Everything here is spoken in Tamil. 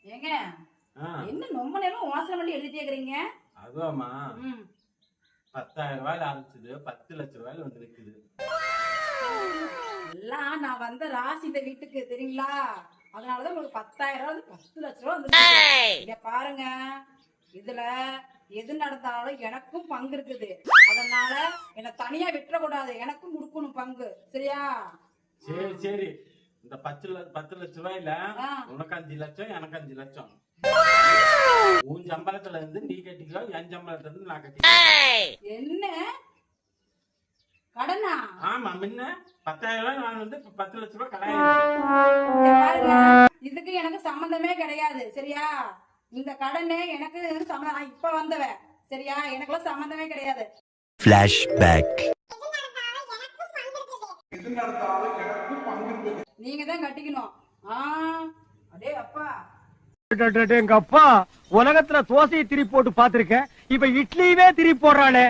ஏங்க என்ன ரொம்ப நேரம் யோசனை பண்ணி எழுதிட்டே இருக்கிறீங்க? அதுவாமா 10,000 ரூபாயில ஆரம்பிச்சது 10 லட்சம் ரூபாயில வந்து நிக்குது. எல்லாம் நான் வந்த ராசி இந்த வீட்டுக்கு தெரியுங்களா? அதனாலதான் உங்களுக்கு 10,000 ரூபாய் 10 லட்சம் ரூபாய் வந்து இங்க பாருங்க. இதுல எது நடந்தாலும் எனக்கும் பங்கு இருக்குது. அதனால என்ன தனியா விட்டுறக்கூடாது, எனக்கும் கொடுக்கணும் பங்கு. சரியா? சரி சரி, இந்த 10 லட்சம் ரூபாயில உனக்கு 5 லட்சம் எனக்கு 5 லட்சம். உன் சம்பளத்துல இருந்து நீ கட்டிக்கோ, என் சம்பளத்துல இருந்து நான் கட்டிக்கோ. என்ன கடனா? ஆமா, முன்ன 10,000 ரூபாய் நான் வந்து 10 லட்சம் ரூபாய் பாருங்க, இதுக்கு எனக்கு சம்பந்தமே கிடையாது. சரியா? இந்த கடனே எனக்கு சம்பந்தம். இப்ப வந்தவ. சரியா? எனக்குலாம் சம்பந்தமே கிடையாது. ஃபிளாஷ்பேக். நீங்க தான் கட்டிக்கணும். அடே அப்பா, எங்க அப்பா உலகத்துல தோசையை திரி போட்டு பாத்திருக்கேன், இப்ப இட்லியவே திரி போடுறாளே.